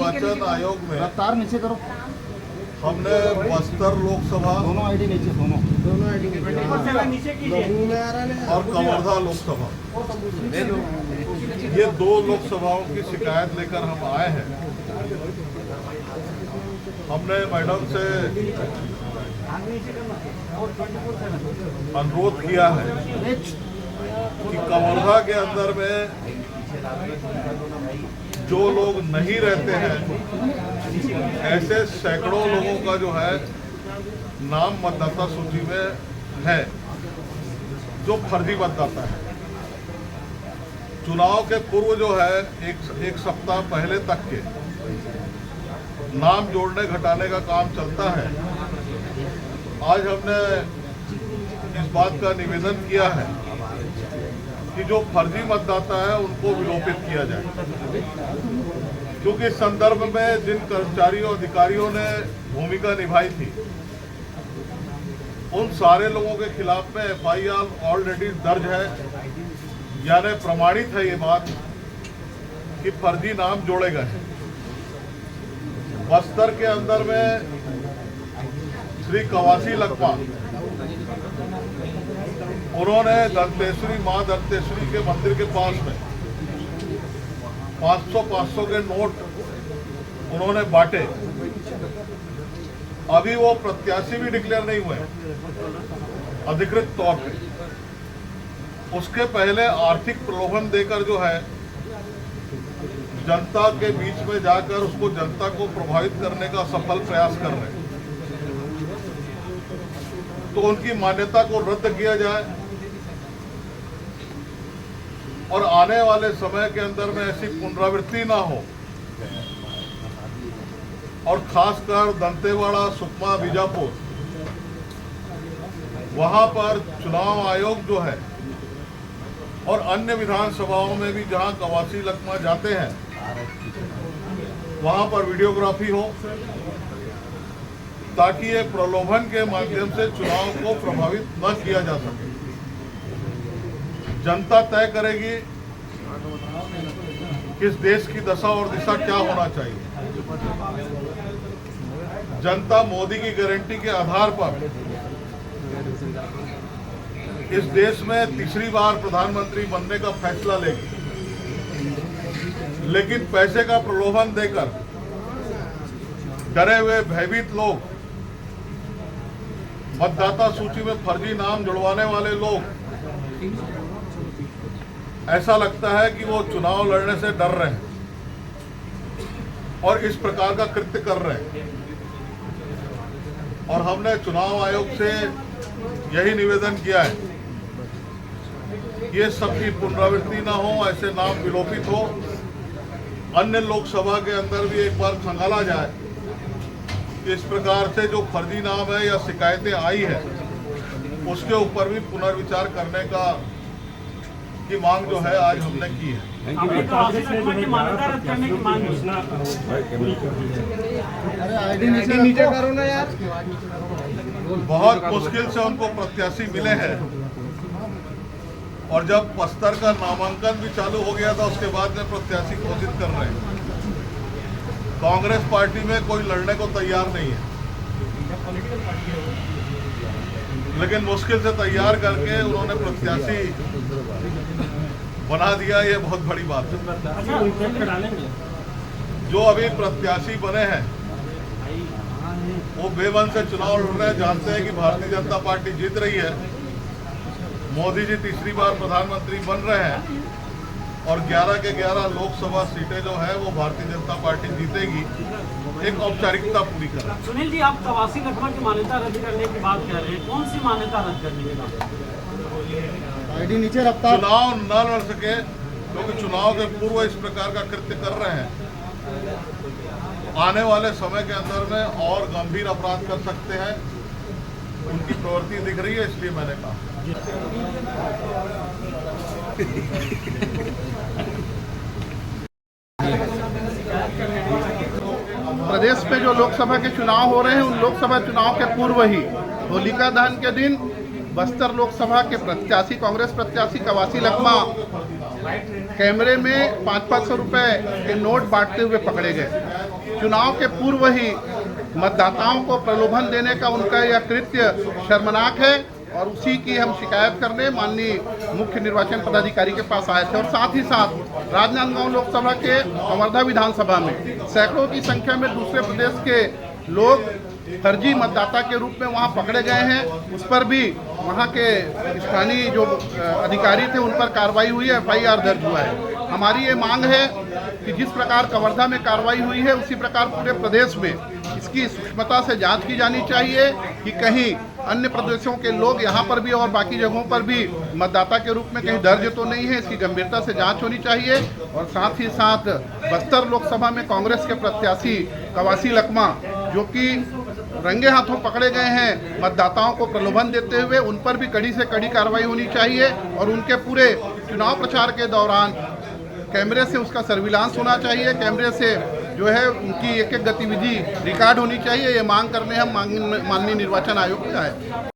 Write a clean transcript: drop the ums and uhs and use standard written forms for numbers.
निर्वाचन आयोग में रफ्तार नीचे करो, हमने बस्तर लोकसभा दोनों आईडी नीचे, दोनों आईडी और कवर्धा लोकसभा, ये 2 लोकसभाओं की शिकायत लेकर हम आए हैं। हमने मैडम से अनुरोध किया है कि कवर्धा के अंदर में जो लोग नहीं रहते हैं, ऐसे सैकड़ों लोगों का जो है नाम मतदाता सूची में है, जो फर्जी मतदाता है। चुनाव के पूर्व जो है एक सप्ताह पहले तक के नाम जोड़ने घटाने का काम चलता है। आज हमने इस बात का निवेदन किया है कि जो फर्जी मतदाता है उनको विलोपित किया जाए, क्योंकि इस संदर्भ में जिन कर्मचारियों अधिकारियों ने भूमिका निभाई थी, उन सारे लोगों के खिलाफ में FIR ऑलरेडी दर्ज है, यानी प्रमाणित है ये बात कि फर्जी नाम जोड़े गए हैं। बस्तर के अंदर में श्री कवासी लकमा, उन्होंने दंतेश्वरी मां दंतेश्वरी के मंदिर के पास में 500 के नोट उन्होंने बांटे। अभी वो प्रत्याशी भी डिक्लेयर नहीं हुए अधिकृत तौर पे। उसके पहले आर्थिक प्रलोभन देकर जो है जनता के बीच में जाकर उसको जनता को प्रभावित करने का सफल प्रयास कर रहे हैं। तो उनकी मान्यता को रद्द किया जाए और आने वाले समय के अंदर में ऐसी पुनरावृत्ति ना हो, और खासकर दंतेवाड़ा, सुकमा, बीजापुर, वहां पर चुनाव आयोग जो है और अन्य विधानसभाओं में भी जहां कवासी लकमा जाते हैं, वहां पर वीडियोग्राफी हो, ताकि ये प्रलोभन के माध्यम से चुनाव को प्रभावित न किया जा सके। जनता तय करेगी कि इस देश की दशा और दिशा क्या होना चाहिए। जनता मोदी की गारंटी के आधार पर इस देश में तीसरी बार प्रधानमंत्री बनने का फैसला लेगी, लेकिन पैसे का प्रलोभन देकर डरे हुए भयभीत लोग, मतदाता सूची में फर्जी नाम जुड़वाने वाले लोग, ऐसा लगता है कि वो चुनाव लड़ने से डर रहे हैं और इस प्रकार का कृत्य कर रहे हैं। और हमने चुनाव आयोग से यही निवेदन किया है, ये सबकी पुनरावृत्ति ना हो, ऐसे नाम विलोपित हो। अन्य लोकसभा के अंदर भी एक बार खंगाला जाए, इस प्रकार से जो फर्जी नाम है या शिकायतें आई है, उसके ऊपर भी पुनर्विचार करने का की मांग जो है आज हमने की है। अरे नीचे करो ना यार। बहुत मुश्किल से उनको प्रत्याशी मिले हैं, और जब बस्तर का नामांकन भी चालू हो गया था, उसके बाद में प्रत्याशी घोषित कर रहे हैं। कांग्रेस पार्टी में कोई लड़ने को तैयार नहीं है, लेकिन मुश्किल से तैयार करके उन्होंने प्रत्याशी बना दिया। ये बहुत बड़ी बात है। जो अभी प्रत्याशी बने हैं वो बेमन से चुनाव लड़ रहे हैं, जानते हैं कि भारतीय जनता पार्टी जीत रही है, मोदी जी तीसरी बार प्रधानमंत्री बन रहे हैं, और 11 के 11 लोकसभा सीटें जो है वो भारतीय जनता पार्टी जीतेगी। एक औपचारिकता पूरी कर। सुनील जी, आप कवासी लकमा की मान्यता रद्द करने की बात कर रहे हैं, कौन सी मान्यता रद्द करने की बात? आईडी नीचे रफ्तार। चुनाव न लड़ सके, क्योंकि चुनाव के पूर्व इस प्रकार का कृत्य कर रहे हैं, आने वाले समय के अंदर में और गंभीर अपराध कर सकते हैं। उनकी प्रवृत्ति दिख रही है, इसलिए मैंने कहा। प्रदेश पे जो लोकसभा के चुनाव हो रहे हैं, उन लोकसभा चुनाव के पूर्व ही होलिका दहन के दिन बस्तर लोकसभा के प्रत्याशी, कांग्रेस प्रत्याशी कवासी लकमा कैमरे में 500-500 रुपए के नोट बांटते हुए पकड़े गए। चुनाव के पूर्व ही मतदाताओं को प्रलोभन देने का उनका यह कृत्य शर्मनाक है और उसी की हम शिकायत करने माननीय मुख्य निर्वाचन पदाधिकारी के पास आए थे। और साथ ही साथ राजनांदगांव लोकसभा के कवर्धा विधानसभा में सैकड़ों की संख्या में दूसरे प्रदेश के लोग फर्जी मतदाता के रूप में वहां पकड़े गए हैं। उस पर भी वहां के स्थानीय जो अधिकारी थे उन पर कार्रवाई हुई है, FIR दर्ज हुआ है। हमारी ये मांग है कि जिस प्रकार कवर्धा में कार्रवाई हुई है उसी प्रकार पूरे प्रदेश में इसकी सूक्ष्मता से जांच की जानी चाहिए कि कहीं अन्य प्रदेशों के लोग यहाँ पर भी और बाकी जगहों पर भी मतदाता के रूप में कहीं दर्ज तो नहीं है। इसकी गंभीरता से जांच होनी चाहिए। और साथ ही साथ बस्तर लोकसभा में कांग्रेस के प्रत्याशी कवासी लकमा जो कि रंगे हाथों पकड़े गए हैं मतदाताओं को प्रलोभन देते हुए, उन पर भी कड़ी से कड़ी कार्रवाई होनी चाहिए और उनके पूरे चुनाव प्रचार के दौरान कैमरे से उसका सर्विलांस होना चाहिए। कैमरे से जो है उनकी एक एक गतिविधि रिकॉर्ड होनी चाहिए। ये मांग करने हम माननीय निर्वाचन आयोग में आए।